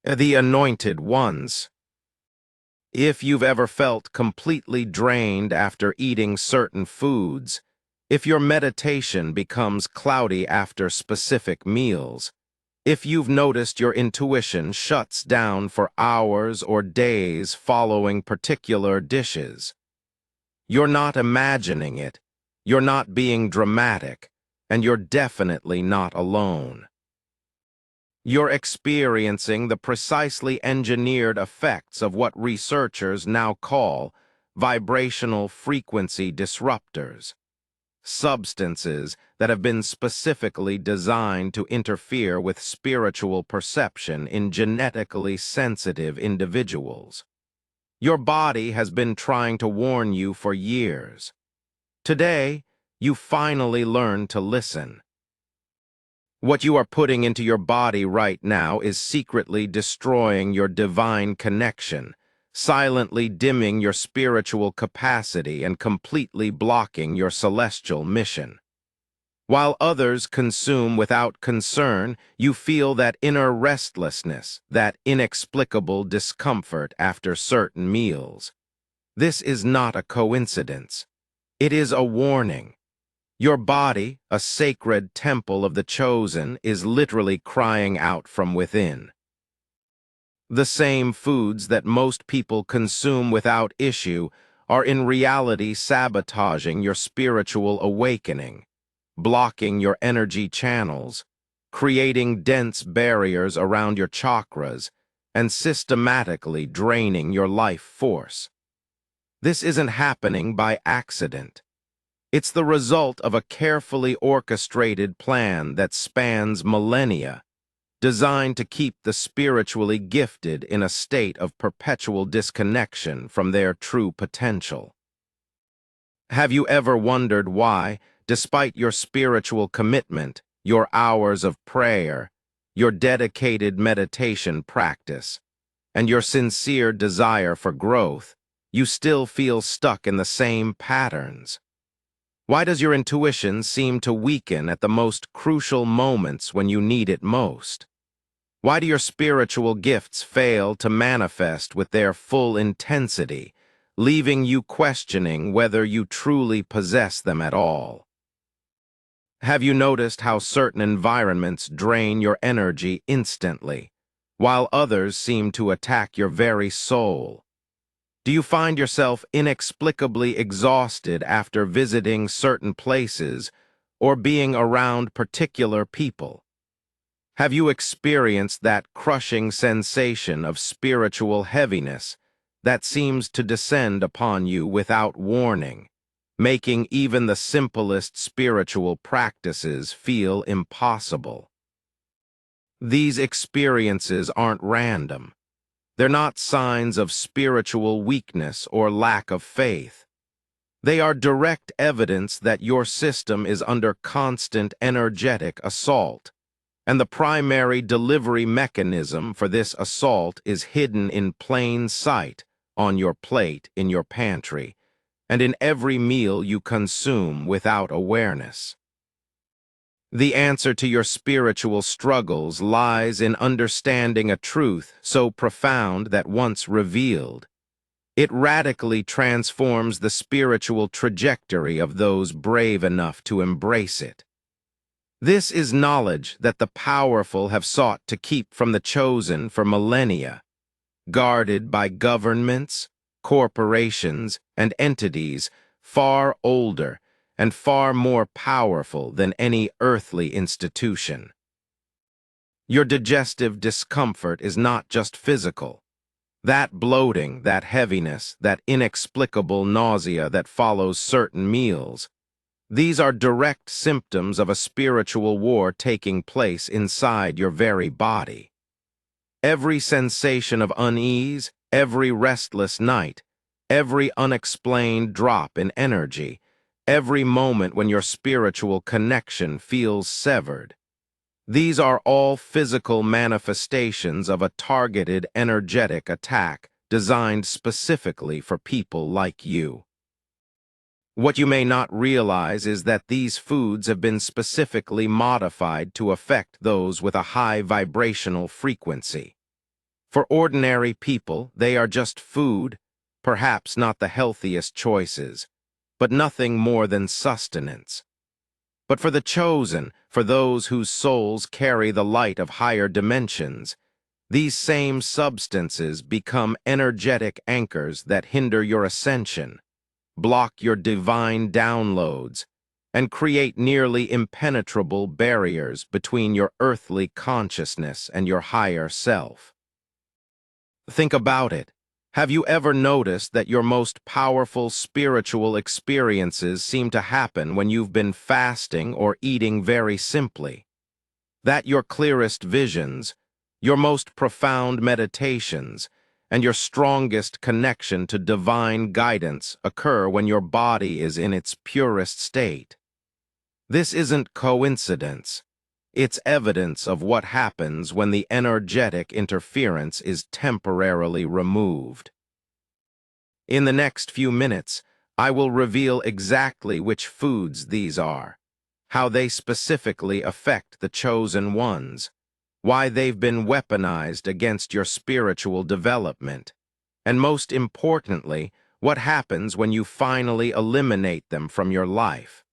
The anointed ones. If you've ever felt completely drained after eating certain foods, if your meditation becomes cloudy after specific meals, if you've noticed your intuition shuts down for hours or days following particular dishes, you're not imagining it, you're not being dramatic, and you're definitely not alone. You're experiencing the precisely engineered effects of what researchers now call vibrational frequency disruptors, substances that have been specifically designed to interfere with spiritual perception in genetically sensitive individuals. Your body has been trying to warn you for years. Today, you finally learn to listen. What you are putting into your body right now is secretly destroying your divine connection, silently dimming your spiritual capacity and completely blocking your celestial mission. While others consume without concern, you feel that inner restlessness, that inexplicable discomfort after certain meals. This is not a coincidence. It is a warning. Your body, a sacred temple of the chosen, is literally crying out from within. The same foods that most people consume without issue are in reality sabotaging your spiritual awakening, blocking your energy channels, creating dense barriers around your chakras, and systematically draining your life force. This isn't happening by accident. It's the result of a carefully orchestrated plan that spans millennia, designed to keep the spiritually gifted in a state of perpetual disconnection from their true potential. Have you ever wondered why, despite your spiritual commitment, your hours of prayer, your dedicated meditation practice, and your sincere desire for growth, you still feel stuck in the same patterns? Why does your intuition seem to weaken at the most crucial moments when you need it most? Why do your spiritual gifts fail to manifest with their full intensity, leaving you questioning whether you truly possess them at all? Have you noticed how certain environments drain your energy instantly, while others seem to attack your very soul? Do you find yourself inexplicably exhausted after visiting certain places or being around particular people? Have you experienced that crushing sensation of spiritual heaviness that seems to descend upon you without warning, making even the simplest spiritual practices feel impossible? These experiences aren't random. They're not signs of spiritual weakness or lack of faith. They are direct evidence that your system is under constant energetic assault, and the primary delivery mechanism for this assault is hidden in plain sight on your plate in your pantry, and in every meal you consume without awareness. The answer to your spiritual struggles lies in understanding a truth so profound that once revealed, it radically transforms the spiritual trajectory of those brave enough to embrace it. This is knowledge that the powerful have sought to keep from the chosen for millennia, guarded by governments, corporations, and entities far older and far more powerful than any earthly institution. Your digestive discomfort is not just physical. That bloating, that heaviness, that inexplicable nausea that follows certain meals, these are direct symptoms of a spiritual war taking place inside your very body. Every sensation of unease, every restless night, every unexplained drop in energy, every moment when your spiritual connection feels severed. These are all physical manifestations of a targeted energetic attack designed specifically for people like you. What you may not realize is that these foods have been specifically modified to affect those with a high vibrational frequency. For ordinary people, they are just food, perhaps not the healthiest choices, but nothing more than sustenance. But for the chosen, for those whose souls carry the light of higher dimensions, these same substances become energetic anchors that hinder your ascension, block your divine downloads, and create nearly impenetrable barriers between your earthly consciousness and your higher self. Think about it. Have you ever noticed that your most powerful spiritual experiences seem to happen when you've been fasting or eating very simply? That your clearest visions, your most profound meditations, and your strongest connection to divine guidance occur when your body is in its purest state. This isn't coincidence. It's evidence of what happens when the energetic interference is temporarily removed. In the next few minutes, I will reveal exactly which foods these are, how they specifically affect the chosen ones, why they've been weaponized against your spiritual development, and most importantly, what happens when you finally eliminate them from your life.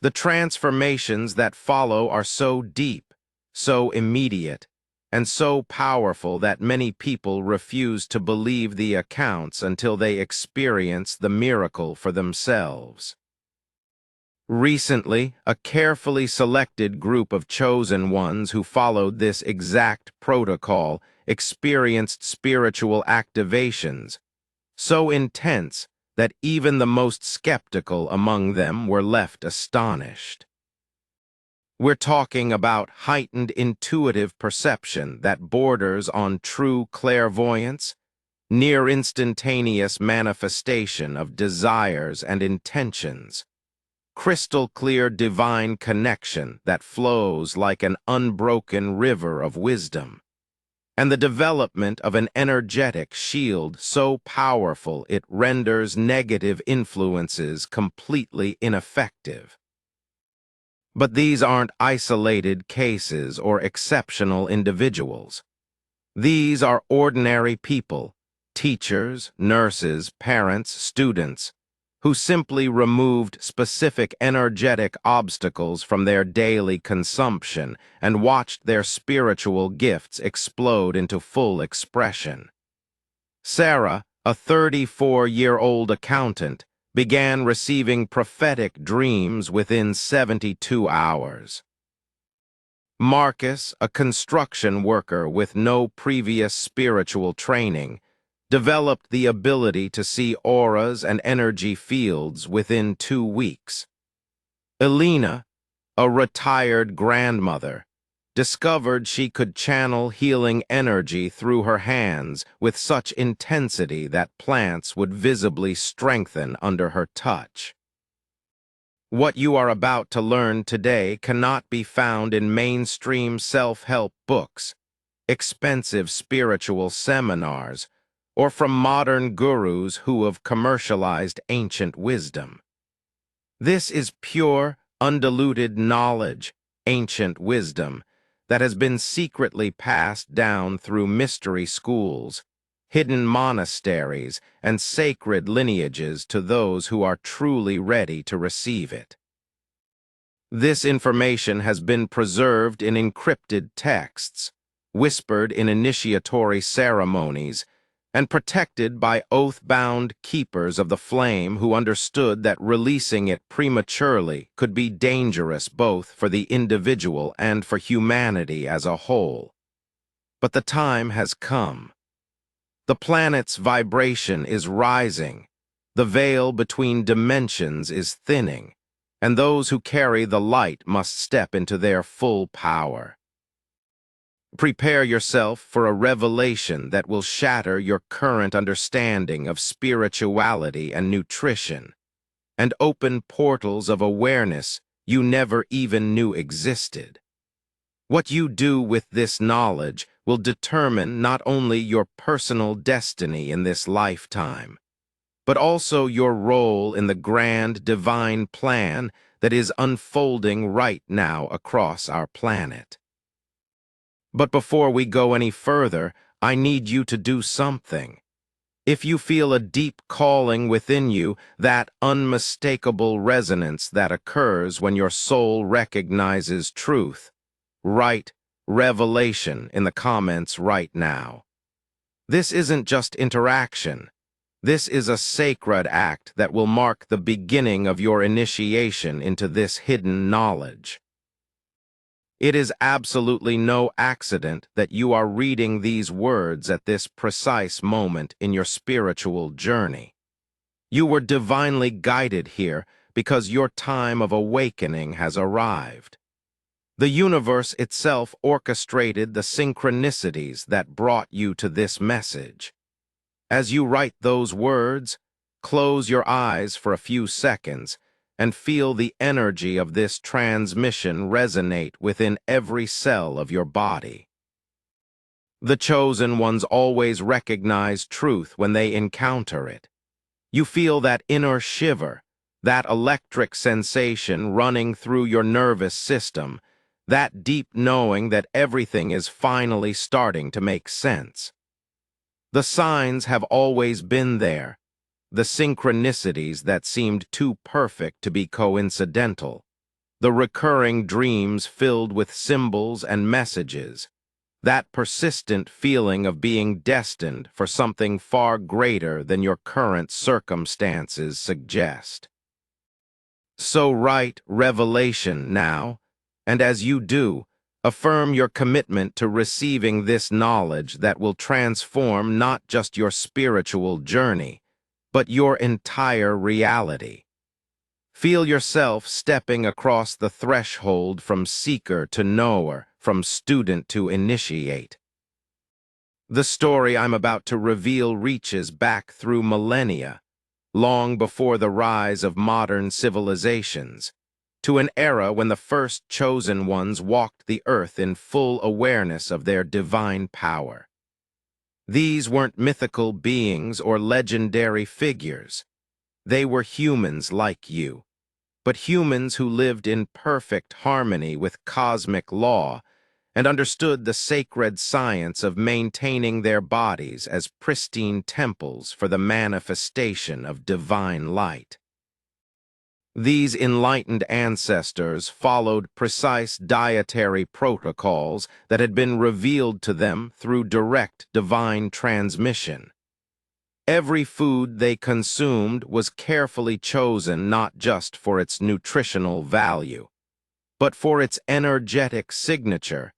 The transformations that follow are so deep, so immediate, and so powerful that many people refuse to believe the accounts until they experience the miracle for themselves. Recently, a carefully selected group of chosen ones who followed this exact protocol experienced spiritual activations so intense that even the most skeptical among them were left astonished. We're talking about heightened intuitive perception that borders on true clairvoyance, near instantaneous manifestation of desires and intentions, crystal clear divine connection that flows like an unbroken river of wisdom, and the development of an energetic shield so powerful it renders negative influences completely ineffective. But these aren't isolated cases or exceptional individuals. These are ordinary people, teachers, nurses, parents, students, who simply removed specific energetic obstacles from their daily consumption and watched their spiritual gifts explode into full expression. Sarah, a 34-year-old accountant, began receiving prophetic dreams within 72 hours. Marcus, a construction worker with no previous spiritual training, developed the ability to see auras and energy fields within 2 weeks. Elena, a retired grandmother, discovered she could channel healing energy through her hands with such intensity that plants would visibly strengthen under her touch. What you are about to learn today cannot be found in mainstream self-help books, expensive spiritual seminars, or from modern gurus who have commercialized ancient wisdom. This is pure, undiluted knowledge, ancient wisdom, that has been secretly passed down through mystery schools, hidden monasteries, and sacred lineages to those who are truly ready to receive it. This information has been preserved in encrypted texts, whispered in initiatory ceremonies, and protected by oath-bound keepers of the flame who understood that releasing it prematurely could be dangerous both for the individual and for humanity as a whole. But the time has come. The planet's vibration is rising, the veil between dimensions is thinning, and those who carry the light must step into their full power. Prepare yourself for a revelation that will shatter your current understanding of spirituality and nutrition, and open portals of awareness you never even knew existed. What you do with this knowledge will determine not only your personal destiny in this lifetime, but also your role in the grand divine plan that is unfolding right now across our planet. But before we go any further, I need you to do something. If you feel a deep calling within you, that unmistakable resonance that occurs when your soul recognizes truth, write revelation in the comments right now. This isn't just interaction. This is a sacred act that will mark the beginning of your initiation into this hidden knowledge. It is absolutely no accident that you are reading these words at this precise moment in your spiritual journey. You were divinely guided here because your time of awakening has arrived. The universe itself orchestrated the synchronicities that brought you to this message. As you write those words, close your eyes for a few seconds and feel the energy of this transmission resonate within every cell of your body. The chosen ones always recognize truth when they encounter it. You feel that inner shiver, that electric sensation running through your nervous system, that deep knowing that everything is finally starting to make sense. The signs have always been there, the synchronicities that seemed too perfect to be coincidental, the recurring dreams filled with symbols and messages, that persistent feeling of being destined for something far greater than your current circumstances suggest. So write revelation now, and as you do, affirm your commitment to receiving this knowledge that will transform not just your spiritual journey, but your entire reality. Feel yourself stepping across the threshold from seeker to knower, from student to initiate. The story I'm about to reveal reaches back through millennia, long before the rise of modern civilizations, to an era when the first chosen ones walked the earth in full awareness of their divine power. These weren't mythical beings or legendary figures. They were humans like you, but humans who lived in perfect harmony with cosmic law and understood the sacred science of maintaining their bodies as pristine temples for the manifestation of divine light. These enlightened ancestors followed precise dietary protocols that had been revealed to them through direct divine transmission. Every food they consumed was carefully chosen not just for its nutritional value, but for its energetic signature,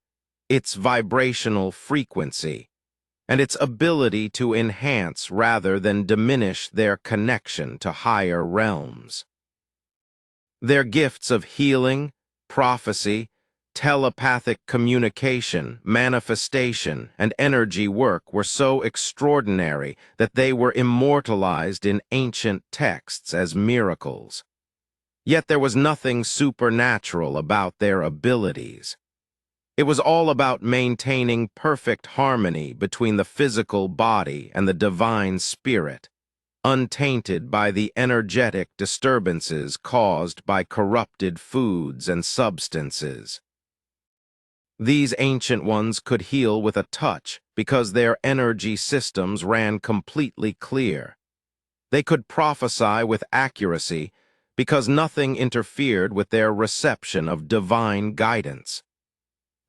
its vibrational frequency, and its ability to enhance rather than diminish their connection to higher realms. Their gifts of healing, prophecy, telepathic communication, manifestation, and energy work were so extraordinary that they were immortalized in ancient texts as miracles. Yet there was nothing supernatural about their abilities. It was all about maintaining perfect harmony between the physical body and the divine spirit, untainted by the energetic disturbances caused by corrupted foods and substances. These ancient ones could heal with a touch because their energy systems ran completely clear. They could prophesy with accuracy because nothing interfered with their reception of divine guidance.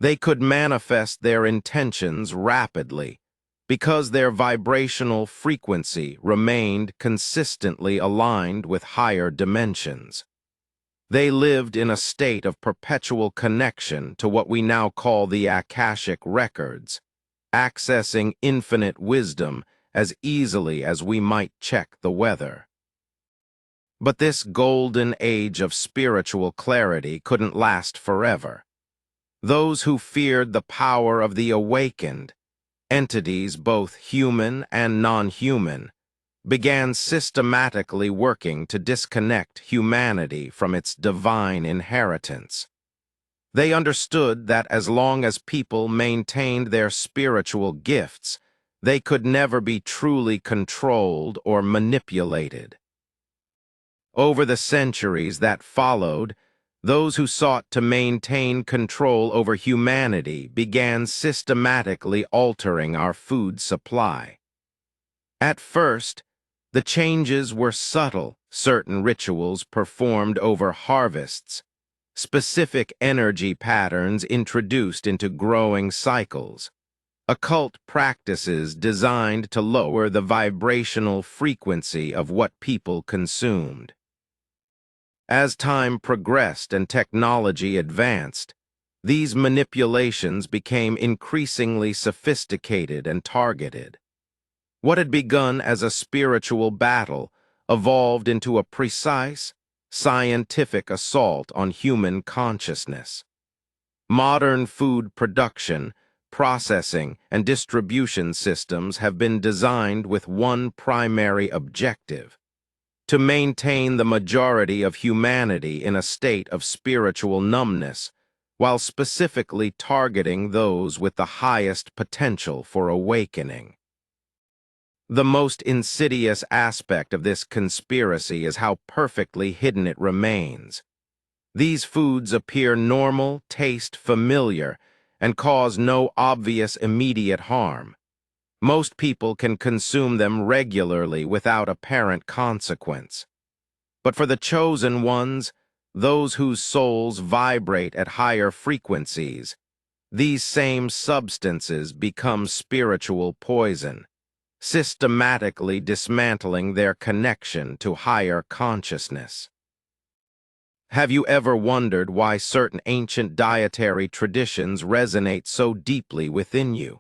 They could manifest their intentions rapidly because their vibrational frequency remained consistently aligned with higher dimensions. They lived in a state of perpetual connection to what we now call the Akashic records, accessing infinite wisdom as easily as we might check the weather. But this golden age of spiritual clarity couldn't last forever. Those who feared the power of the awakened, entities both human and non-human, began systematically working to disconnect humanity from its divine inheritance. They understood that as long as people maintained their spiritual gifts, they could never be truly controlled or manipulated. Over the centuries that followed, Those who sought to maintain control over humanity began systematically altering our food supply. At first, the changes were subtle. Certain rituals performed over harvests, specific energy patterns introduced into growing cycles, occult practices designed to lower the vibrational frequency of what people consumed. As time progressed and technology advanced, these manipulations became increasingly sophisticated and targeted. What had begun as a spiritual battle evolved into a precise, scientific assault on human consciousness. Modern food production, processing, and distribution systems have been designed with one primary objective: to maintain the majority of humanity in a state of spiritual numbness, while specifically targeting those with the highest potential for awakening. The most insidious aspect of this conspiracy is how perfectly hidden it remains. These foods appear normal, taste familiar, and cause no obvious immediate harm. Most people can consume them regularly without apparent consequence. But for the chosen ones, those whose souls vibrate at higher frequencies, these same substances become spiritual poison, systematically dismantling their connection to higher consciousness. Have you ever wondered why certain ancient dietary traditions resonate so deeply within you?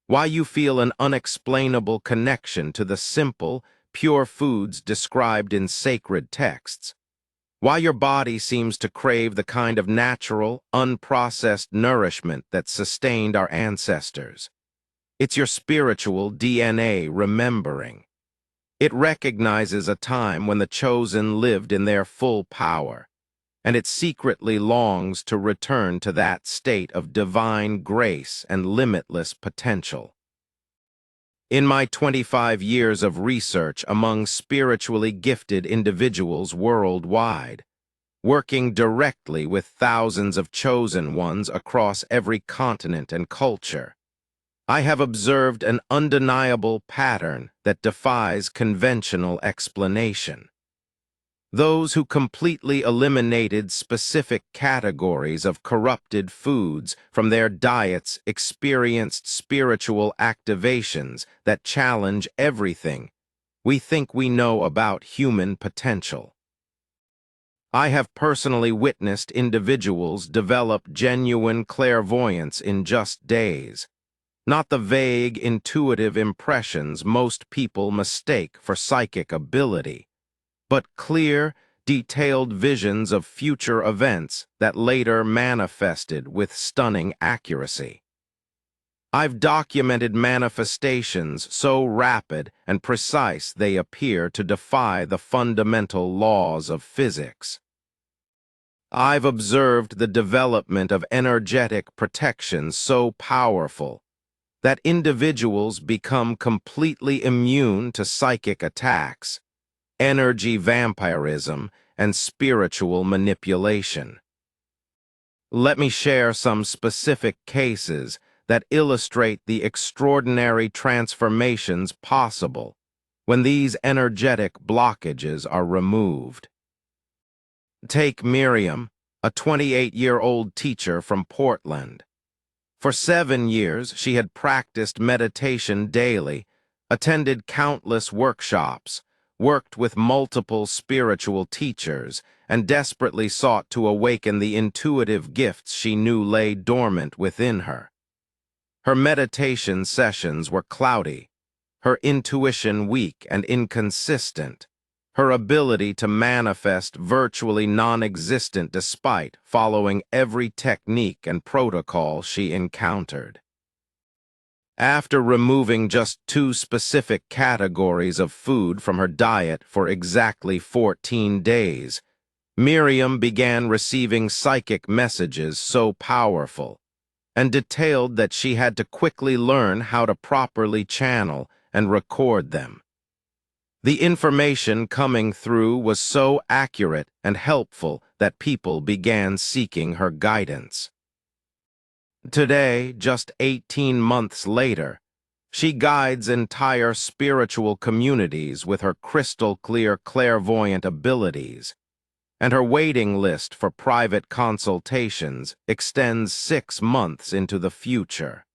Why you feel an unexplainable connection to the simple, pure foods described in sacred texts? Why your body seems to crave the kind of natural, unprocessed nourishment that sustained our ancestors? It's your spiritual DNA remembering. It recognizes a time when the chosen lived in their full power, and it secretly longs to return to that state of divine grace and limitless potential. In my 25 years of research among spiritually gifted individuals worldwide, working directly with thousands of chosen ones across every continent and culture, I have observed an undeniable pattern that defies conventional explanation. Those who completely eliminated specific categories of corrupted foods from their diets experienced spiritual activations that challenge everything we think we know about human potential. I have personally witnessed individuals develop genuine clairvoyance in just days, not the vague, intuitive impressions most people mistake for psychic ability, but clear, detailed visions of future events that later manifested with stunning accuracy. I've documented manifestations so rapid and precise they appear to defy the fundamental laws of physics. I've observed the development of energetic protections so powerful that individuals become completely immune to psychic attacks, energy vampirism, and spiritual manipulation. Let me share some specific cases that illustrate the extraordinary transformations possible when these energetic blockages are removed. Take Miriam, a 28-year-old teacher from Portland. For 7 years, she had practiced meditation daily, attended countless workshops, worked with multiple spiritual teachers, and desperately sought to awaken the intuitive gifts she knew lay dormant within her. Her meditation sessions were cloudy, her intuition weak and inconsistent, her ability to manifest virtually non-existent despite following every technique and protocol she encountered. After removing just 2 specific categories of food from her diet for exactly 14 days, Miriam began receiving psychic messages so powerful and detailed that she had to quickly learn how to properly channel and record them. The information coming through was so accurate and helpful that people began seeking her guidance. Today, just 18 months later, she guides entire spiritual communities with her crystal-clear clairvoyant abilities, and her waiting list for private consultations extends 6 months into the future.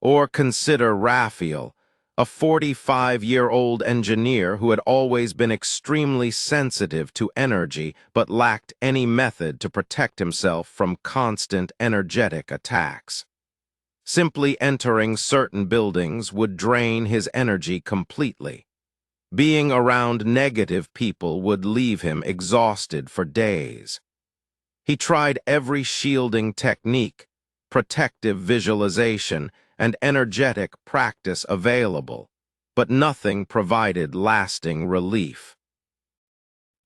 Or consider Raphael, a 45-year-old engineer who had always been extremely sensitive to energy but lacked any method to protect himself from constant energetic attacks. Simply entering certain buildings would drain his energy completely. Being around negative people would leave him exhausted for days. He tried every shielding technique, protective visualization, and energetic practice available, but nothing provided lasting relief.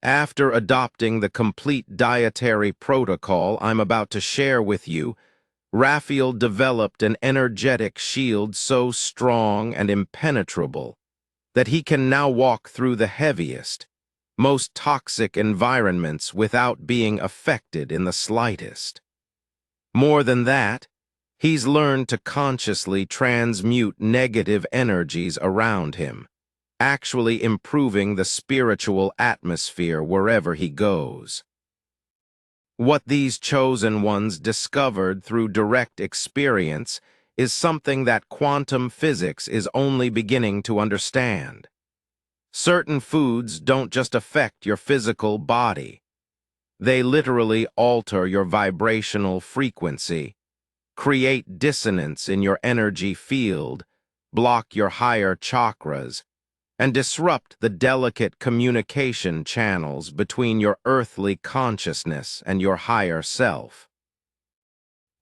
After adopting the complete dietary protocol I'm about to share with you, Raphael developed an energetic shield so strong and impenetrable that he can now walk through the heaviest, most toxic environments without being affected in the slightest. More than that, he's learned to consciously transmute negative energies around him, actually improving the spiritual atmosphere wherever he goes. What these chosen ones discovered through direct experience is something that quantum physics is only beginning to understand. Certain foods don't just affect your physical body. They literally alter your vibrational frequency, create dissonance in your energy field, block your higher chakras, and disrupt the delicate communication channels between your earthly consciousness and your higher self.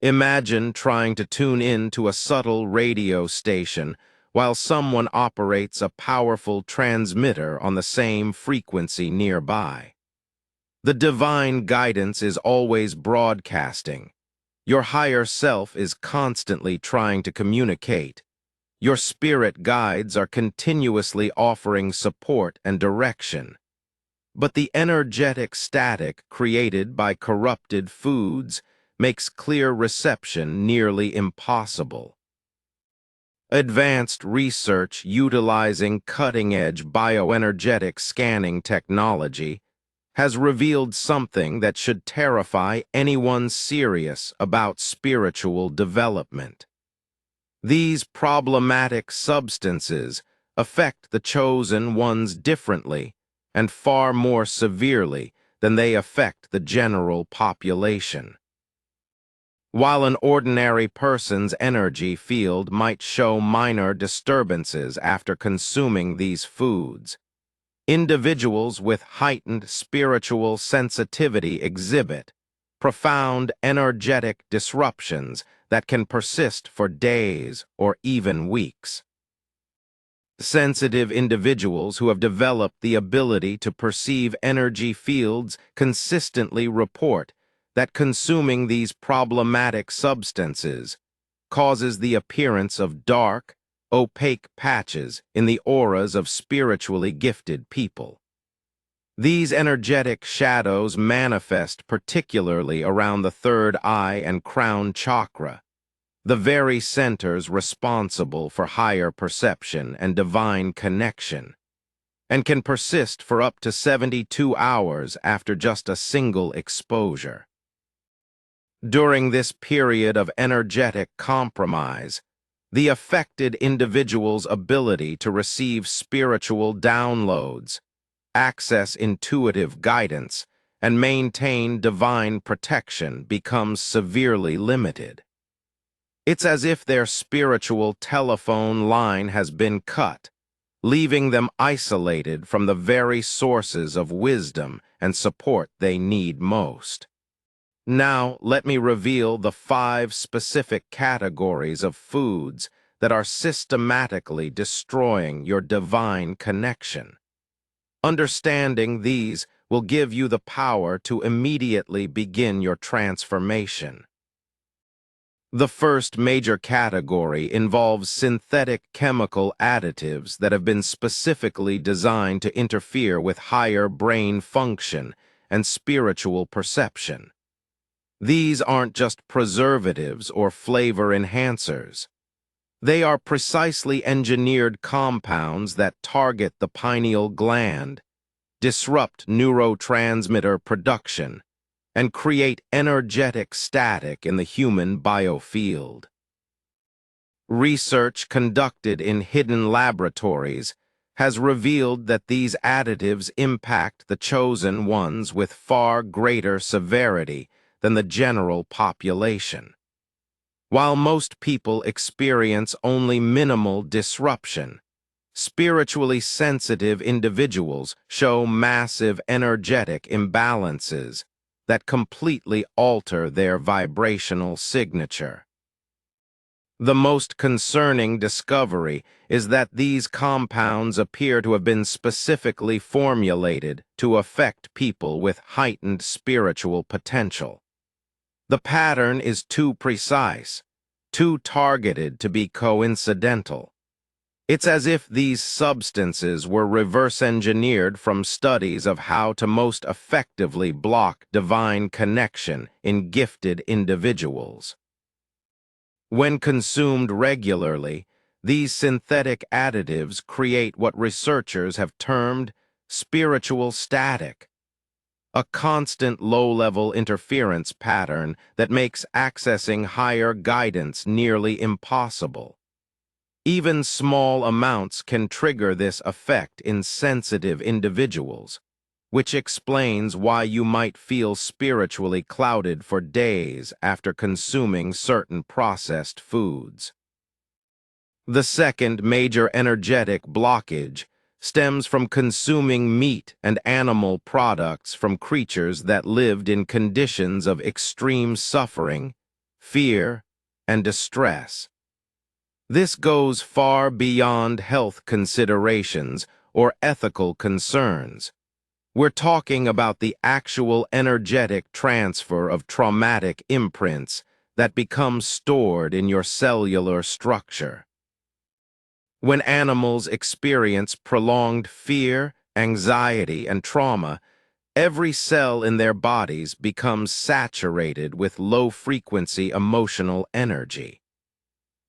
Imagine trying to tune in to a subtle radio station while someone operates a powerful transmitter on the same frequency nearby. The divine guidance is always broadcasting. Your higher self is constantly trying to communicate. Your spirit guides are continuously offering support and direction. But the energetic static created by corrupted foods makes clear reception nearly impossible. Advanced research utilizing cutting-edge bioenergetic scanning technology has revealed something that should terrify anyone serious about spiritual development. These problematic substances affect the chosen ones differently and far more severely than they affect the general population. While an ordinary person's energy field might show minor disturbances after consuming these foods, individuals with heightened spiritual sensitivity exhibit profound energetic disruptions that can persist for days or even weeks. Sensitive individuals who have developed the ability to perceive energy fields consistently report that consuming these problematic substances causes the appearance of dark, opaque patches in the auras of spiritually gifted people. These energetic shadows manifest particularly around the third eye and crown chakra, the very centers responsible for higher perception and divine connection, and can persist for up to 72 hours after just a single exposure. During this period of energetic compromise, the affected individual's ability to receive spiritual downloads, access intuitive guidance, and maintain divine protection becomes severely limited. It's as if their spiritual telephone line has been cut, leaving them isolated from the very sources of wisdom and support they need most. Now, let me reveal the 5 specific categories of foods that are systematically destroying your divine connection. Understanding these will give you the power to immediately begin your transformation. The first major category involves synthetic chemical additives that have been specifically designed to interfere with higher brain function and spiritual perception. These aren't just preservatives or flavor enhancers. They are precisely engineered compounds that target the pineal gland, disrupt neurotransmitter production, and create energetic static in the human biofield. Research conducted in hidden laboratories has revealed that these additives impact the chosen ones with far greater severity than the general population. While most people experience only minimal disruption, spiritually sensitive individuals show massive energetic imbalances that completely alter their vibrational signature. The most concerning discovery is that these compounds appear to have been specifically formulated to affect people with heightened spiritual potential. The pattern is too precise, too targeted to be coincidental. It's as if these substances were reverse-engineered from studies of how to most effectively block divine connection in gifted individuals. When consumed regularly, these synthetic additives create what researchers have termed spiritual static, a constant low-level interference pattern that makes accessing higher guidance nearly impossible. Even small amounts can trigger this effect in sensitive individuals, which explains why you might feel spiritually clouded for days after consuming certain processed foods. The second major energetic blockage stems from consuming meat and animal products from creatures that lived in conditions of extreme suffering, fear, and distress. This goes far beyond health considerations or ethical concerns. We're talking about the actual energetic transfer of traumatic imprints that become stored in your cellular structure. When animals experience prolonged fear, anxiety, and trauma, every cell in their bodies becomes saturated with low-frequency emotional energy.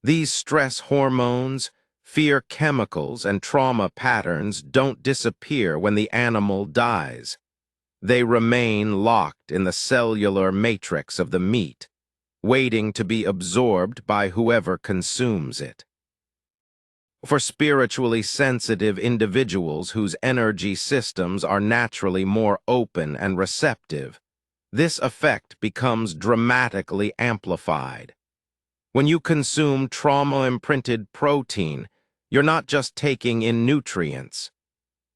These stress hormones, fear chemicals, and trauma patterns don't disappear when the animal dies. They remain locked in the cellular matrix of the meat, waiting to be absorbed by whoever consumes it. For spiritually sensitive individuals whose energy systems are naturally more open and receptive, this effect becomes dramatically amplified. When you consume trauma-imprinted protein, you're not just taking in nutrients.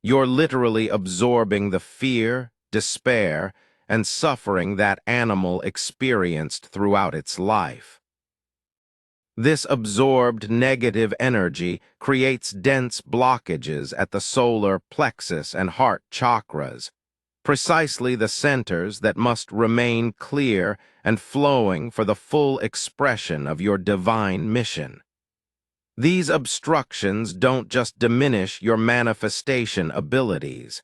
You're literally absorbing the fear, despair, and suffering that animal experienced throughout its life. This absorbed negative energy creates dense blockages at the solar plexus and heart chakras, precisely the centers that must remain clear and flowing for the full expression of your divine mission. These obstructions don't just diminish your manifestation abilities.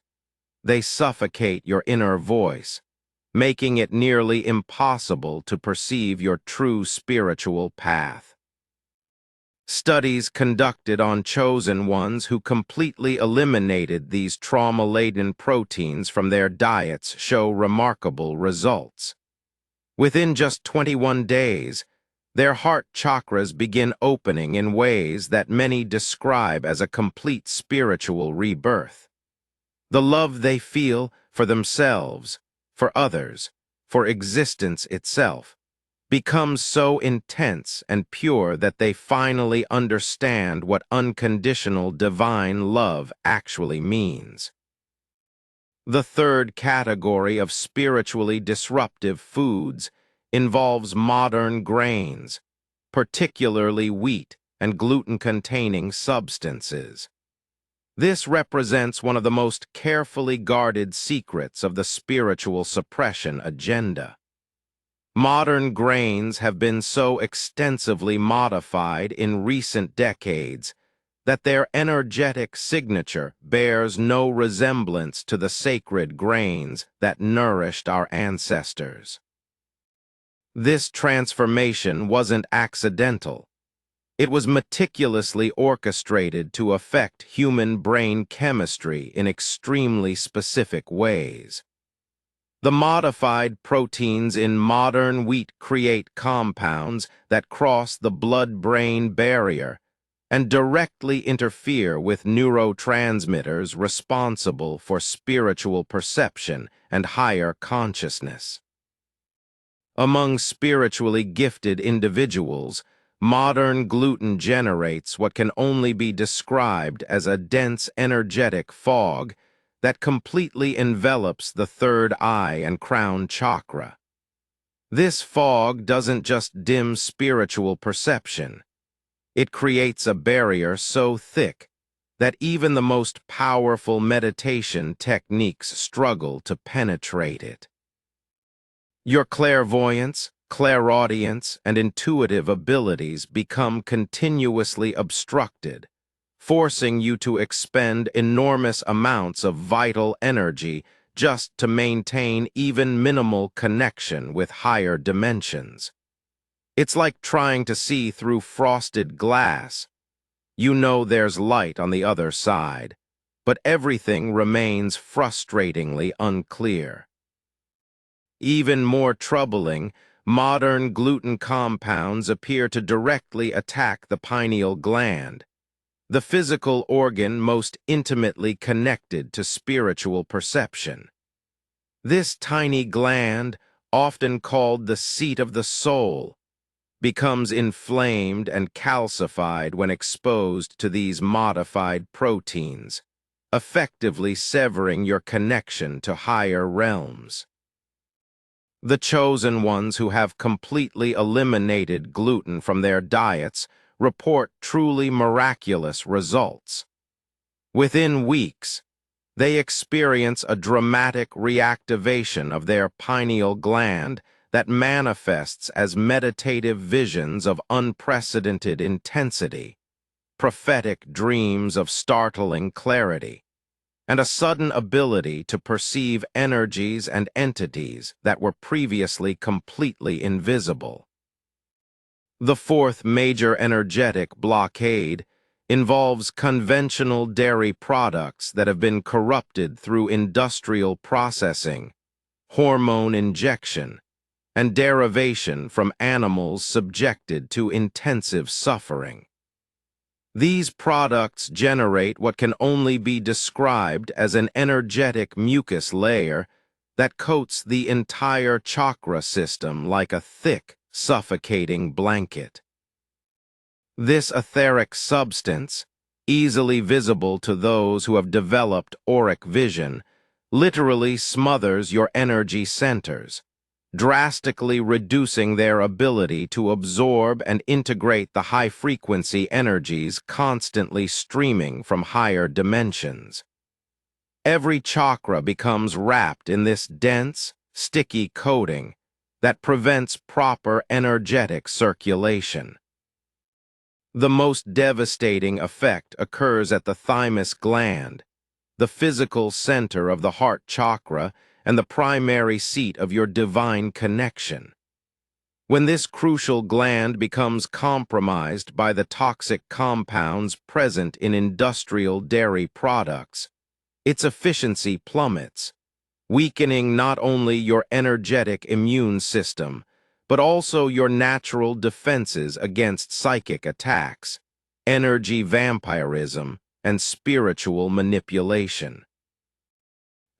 They suffocate your inner voice, making it nearly impossible to perceive your true spiritual path. Studies conducted on chosen ones who completely eliminated these trauma-laden proteins from their diets show remarkable results. Within just 21 days, their heart chakras begin opening in ways that many describe as a complete spiritual rebirth. The love they feel for themselves, for others, for existence itself, becomes so intense and pure that they finally understand what unconditional divine love actually means. The third category of spiritually disruptive foods involves modern grains, particularly wheat and gluten-containing substances. This represents one of the most carefully guarded secrets of the spiritual suppression agenda. Modern grains have been so extensively modified in recent decades that their energetic signature bears no resemblance to the sacred grains that nourished our ancestors. This transformation wasn't accidental. It was meticulously orchestrated to affect human brain chemistry in extremely specific ways. The modified proteins in modern wheat create compounds that cross the blood-brain barrier and directly interfere with neurotransmitters responsible for spiritual perception and higher consciousness. Among spiritually gifted individuals, modern gluten generates what can only be described as a dense energetic fog that completely envelops the third eye and crown chakra. This fog doesn't just dim spiritual perception. It creates a barrier so thick that even the most powerful meditation techniques struggle to penetrate it. Your clairvoyance, clairaudience, and intuitive abilities become continuously obstructed, forcing you to expend enormous amounts of vital energy just to maintain even minimal connection with higher dimensions. It's like trying to see through frosted glass. You know there's light on the other side, but everything remains frustratingly unclear. Even more troubling, modern gluten compounds appear to directly attack the pineal gland, the physical organ most intimately connected to spiritual perception. This tiny gland, often called the seat of the soul, becomes inflamed and calcified when exposed to these modified proteins, effectively severing your connection to higher realms. The chosen ones who have completely eliminated gluten from their diets report truly miraculous results. Within weeks, they experience a dramatic reactivation of their pineal gland that manifests as meditative visions of unprecedented intensity, prophetic dreams of startling clarity, and a sudden ability to perceive energies and entities that were previously completely invisible. The fourth major energetic blockade involves conventional dairy products that have been corrupted through industrial processing, hormone injection, and derivation from animals subjected to intensive suffering. These products generate what can only be described as an energetic mucus layer that coats the entire chakra system like a thick, suffocating blanket. This etheric substance, easily visible to those who have developed auric vision, literally smothers your energy centers, drastically reducing their ability to absorb and integrate the high-frequency energies constantly streaming from higher dimensions. Every chakra becomes wrapped in this dense, sticky coating that prevents proper energetic circulation. The most devastating effect occurs at the thymus gland, the physical center of the heart chakra and the primary seat of your divine connection. When this crucial gland becomes compromised by the toxic compounds present in industrial dairy products, its efficiency plummets, weakening not only your energetic immune system, but also your natural defenses against psychic attacks, energy vampirism, and spiritual manipulation.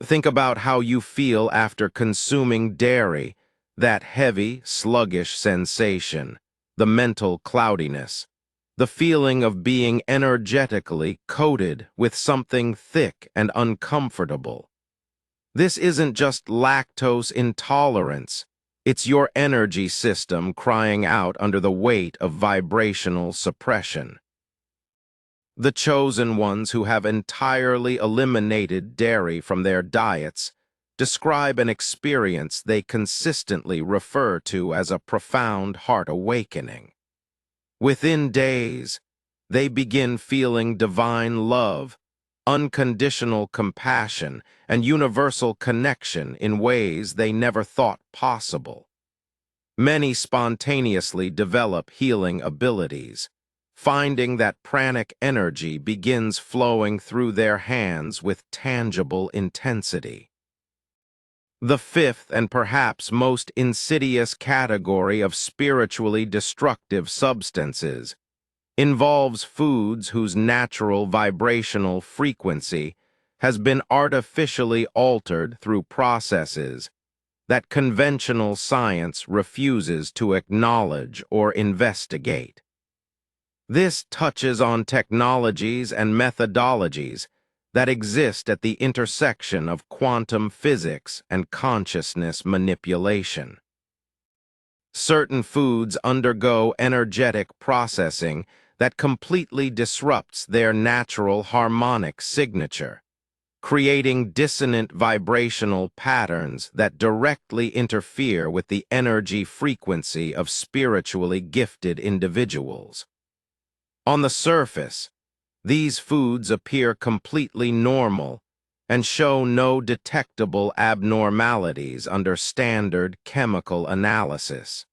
Think about how you feel after consuming dairy, that heavy, sluggish sensation, the mental cloudiness, the feeling of being energetically coated with something thick and uncomfortable. This isn't just lactose intolerance. It's your energy system crying out under the weight of vibrational suppression. The chosen ones who have entirely eliminated dairy from their diets describe an experience they consistently refer to as a profound heart awakening. Within days, they begin feeling divine love, unconditional compassion, and universal connection in ways they never thought possible. Many spontaneously develop healing abilities, finding that pranic energy begins flowing through their hands with tangible intensity. The fifth and perhaps most insidious category of spiritually destructive substances involves foods whose natural vibrational frequency has been artificially altered through processes that conventional science refuses to acknowledge or investigate. This touches on technologies and methodologies that exist at the intersection of quantum physics and consciousness manipulation. Certain foods undergo energetic processing that completely disrupts their natural harmonic signature, creating dissonant vibrational patterns that directly interfere with the energy frequency of spiritually gifted individuals. On the surface, these foods appear completely normal and show no detectable abnormalities under standard chemical analysis.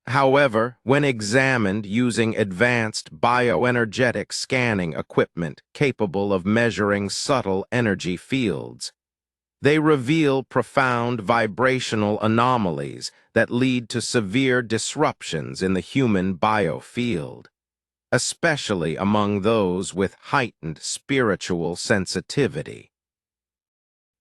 However, when examined using advanced bioenergetic scanning equipment capable of measuring subtle energy fields, they reveal profound vibrational anomalies that lead to severe disruptions in the human biofield, especially among those with heightened spiritual sensitivity.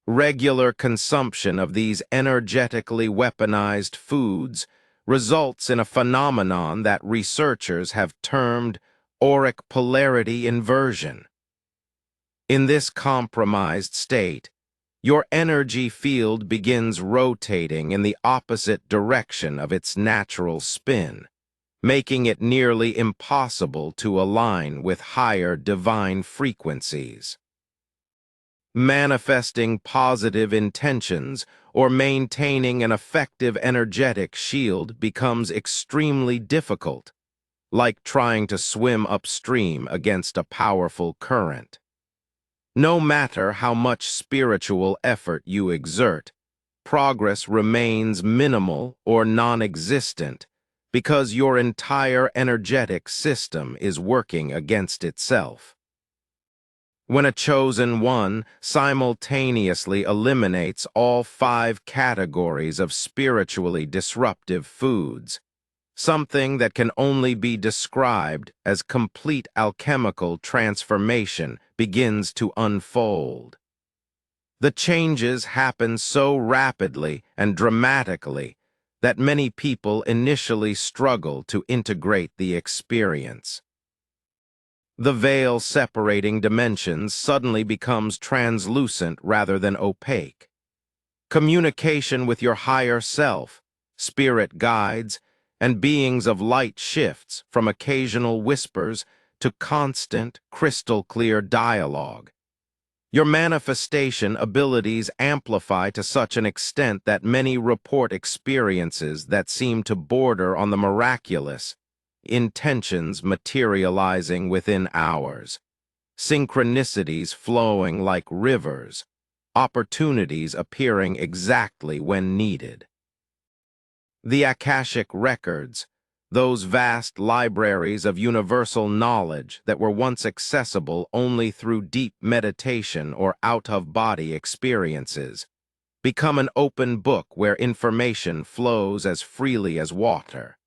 Regular consumption of these energetically weaponized foods results in a phenomenon that researchers have termed auric polarity inversion. In this compromised state, your energy field begins rotating in the opposite direction of its natural spin, making it nearly impossible to align with higher divine frequencies. Manifesting positive intentions or maintaining an effective energetic shield becomes extremely difficult, like trying to swim upstream against a powerful current. No matter how much spiritual effort you exert, progress remains minimal or non-existent because your entire energetic system is working against itself. When a chosen one simultaneously eliminates all 5 categories of spiritually disruptive foods, something that can only be described as complete alchemical transformation begins to unfold. The changes happen so rapidly and dramatically that many people initially struggle to integrate the experience. The veil separating dimensions suddenly becomes translucent rather than opaque. Communication with your higher self, spirit guides, and beings of light shifts from occasional whispers to constant, crystal-clear dialogue. Your manifestation abilities amplify to such an extent that many report experiences that seem to border on the miraculous, intentions materializing within hours, synchronicities flowing like rivers, opportunities appearing exactly when needed. The Akashic records, those vast libraries of universal knowledge that were once accessible only through deep meditation or out-of-body experiences, become an open book where information flows as freely as water.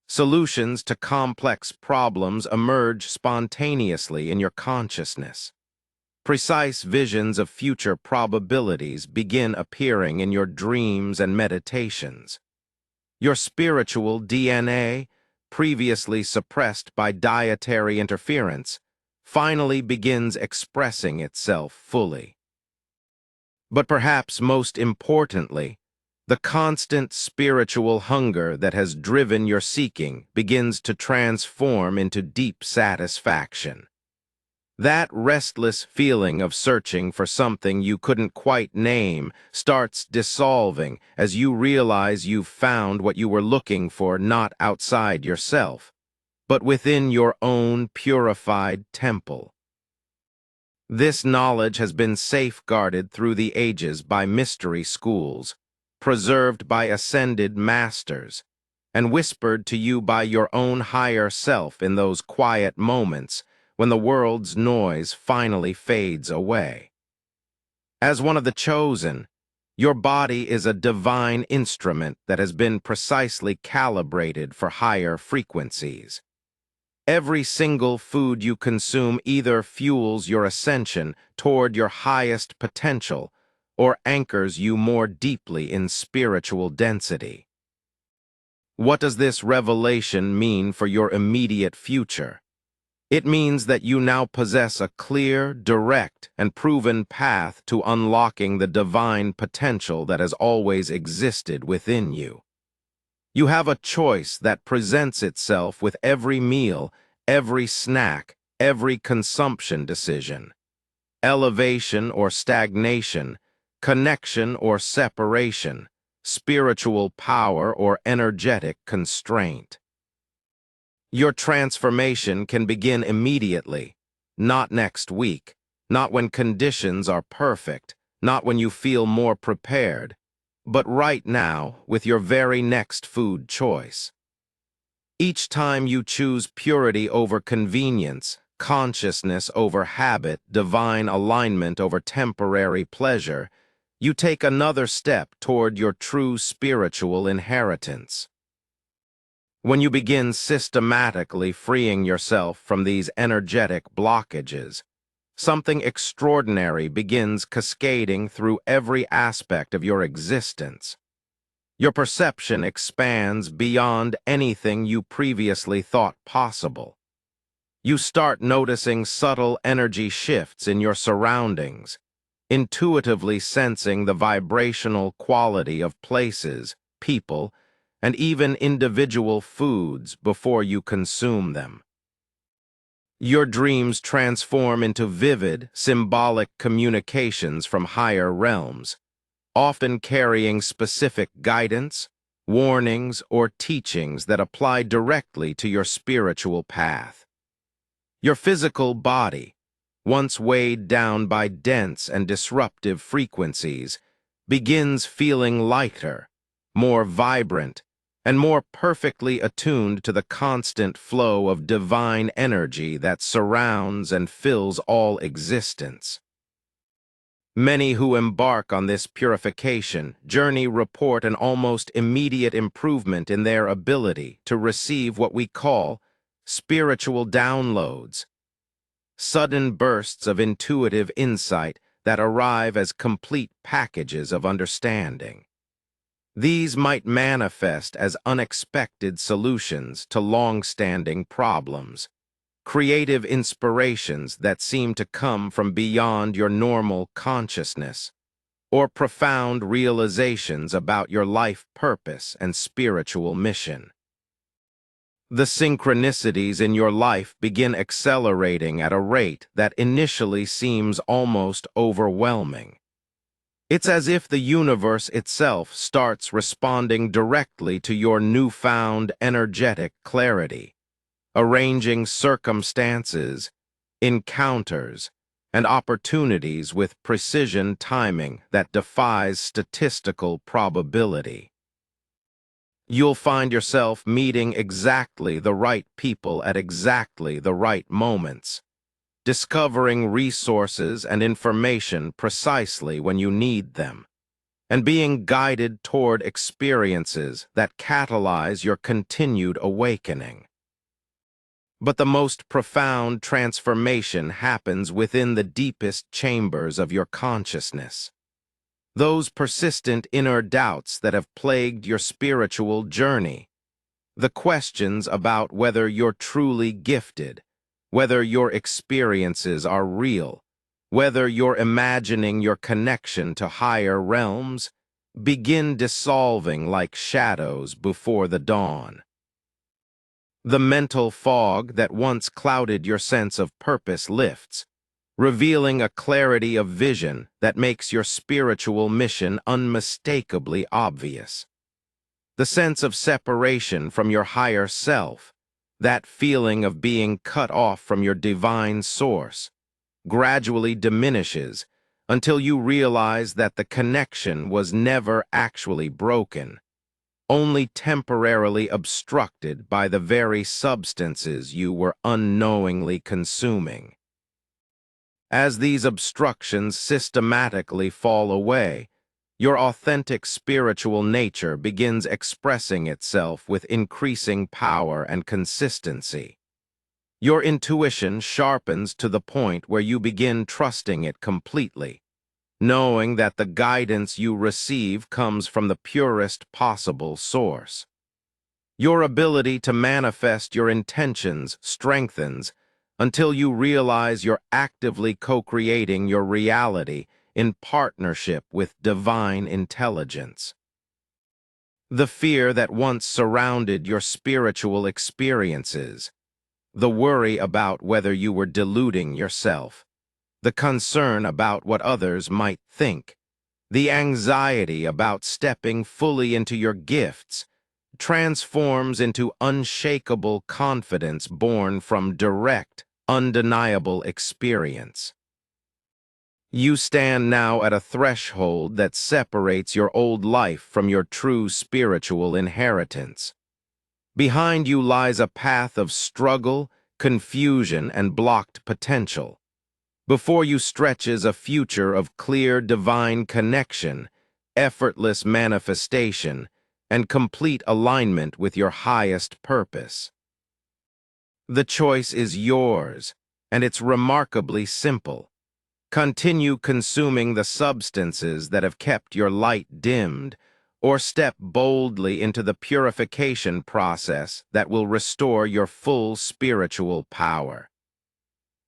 Solutions to complex problems emerge spontaneously in your consciousness. Precise visions of future probabilities begin appearing in your dreams and meditations. Your spiritual DNA, previously suppressed by dietary interference, finally begins expressing itself fully. But perhaps most importantly, the constant spiritual hunger that has driven your seeking begins to transform into deep satisfaction. That restless feeling of searching for something you couldn't quite name starts dissolving as you realize you've found what you were looking for not outside yourself, but within your own purified temple. This knowledge has been safeguarded through the ages by mystery schools, preserved by ascended masters, and whispered to you by your own higher self in those quiet moments when the world's noise finally fades away. As one of the chosen, your body is a divine instrument that has been precisely calibrated for higher frequencies. Every single food you consume either fuels your ascension toward your highest potential or anchors you more deeply in spiritual density. What does this revelation mean for your immediate future? It means that you now possess a clear, direct, and proven path to unlocking the divine potential that has always existed within you. You have a choice that presents itself with every meal, every snack, every consumption decision. Elevation or stagnation, connection or separation, spiritual power or energetic constraint. Your transformation can begin immediately, not next week, not when conditions are perfect, not when you feel more prepared, but right now with your very next food choice. Each time you choose purity over convenience, consciousness over habit, divine alignment over temporary pleasure, you take another step toward your true spiritual inheritance. When you begin systematically freeing yourself from these energetic blockages, something extraordinary begins cascading through every aspect of your existence. Your perception expands beyond anything you previously thought possible. You start noticing subtle energy shifts in your surroundings, intuitively sensing the vibrational quality of places, people, and even individual foods before you consume them. Your dreams transform into vivid, symbolic communications from higher realms, often carrying specific guidance, warnings, or teachings that apply directly to your spiritual path. Your physical body, once weighed down by dense and disruptive frequencies, begins feeling lighter, more vibrant, and more perfectly attuned to the constant flow of divine energy that surrounds and fills all existence. Many who embark on this purification journey report an almost immediate improvement in their ability to receive what we call spiritual downloads, sudden bursts of intuitive insight that arrive as complete packages of understanding. These might manifest as unexpected solutions to long-standing problems, creative inspirations that seem to come from beyond your normal consciousness, or profound realizations about your life purpose and spiritual mission. The synchronicities in your life begin accelerating at a rate that initially seems almost overwhelming. It's as if the universe itself starts responding directly to your newfound energetic clarity, arranging circumstances, encounters, and opportunities with precision timing that defies statistical probability. You'll find yourself meeting exactly the right people at exactly the right moments, discovering resources and information precisely when you need them, and being guided toward experiences that catalyze your continued awakening. But the most profound transformation happens within the deepest chambers of your consciousness. Those persistent inner doubts that have plagued your spiritual journey, the questions about whether you're truly gifted, whether your experiences are real, whether you're imagining your connection to higher realms, begin dissolving like shadows before the dawn. The mental fog that once clouded your sense of purpose lifts, revealing a clarity of vision that makes your spiritual mission unmistakably obvious. The sense of separation from your higher self, that feeling of being cut off from your divine source, gradually diminishes until you realize that the connection was never actually broken, only temporarily obstructed by the very substances you were unknowingly consuming. As these obstructions systematically fall away, your authentic spiritual nature begins expressing itself with increasing power and consistency. Your intuition sharpens to the point where you begin trusting it completely, knowing that the guidance you receive comes from the purest possible source. Your ability to manifest your intentions strengthens until you realize you're actively co-creating your reality in partnership with divine intelligence. The fear that once surrounded your spiritual experiences, the worry about whether you were deluding yourself, the concern about what others might think, the anxiety about stepping fully into your gifts, transforms into unshakable confidence born from direct, undeniable experience. You stand now at a threshold that separates your old life from your true spiritual inheritance. Behind you lies a path of struggle, confusion, and blocked potential. Before you stretches a future of clear divine connection, effortless manifestation, and complete alignment with your highest purpose. The choice is yours, and it's remarkably simple. Continue consuming the substances that have kept your light dimmed, or step boldly into the purification process that will restore your full spiritual power.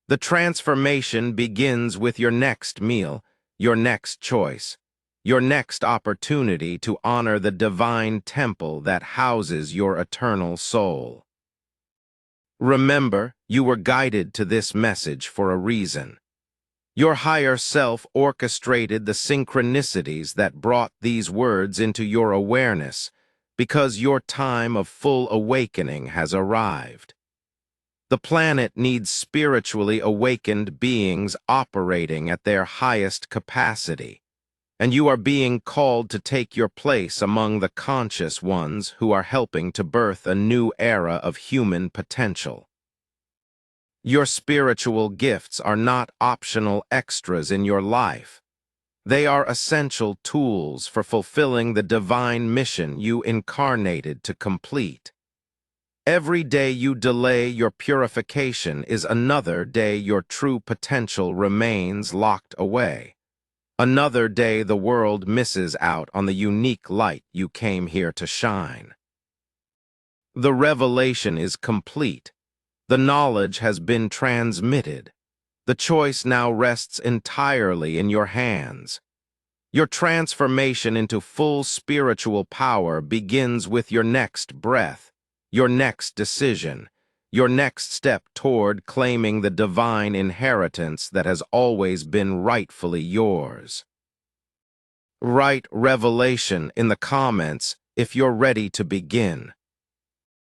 The transformation begins with your next meal, your next choice, your next opportunity to honor the divine temple that houses your eternal soul. Remember, you were guided to this message for a reason. Your higher self orchestrated the synchronicities that brought these words into your awareness because your time of full awakening has arrived. The planet needs spiritually awakened beings operating at their highest capacity, and you are being called to take your place among the conscious ones who are helping to birth a new era of human potential. Your spiritual gifts are not optional extras in your life. They are essential tools for fulfilling the divine mission you incarnated to complete. Every day you delay your purification is another day your true potential remains locked away. Another day the world misses out on the unique light you came here to shine. The revelation is complete. The knowledge has been transmitted. The choice now rests entirely in your hands. Your transformation into full spiritual power begins with your next breath, your next decision, your next step toward claiming the divine inheritance that has always been rightfully yours. Write revelation in the comments if you're ready to begin.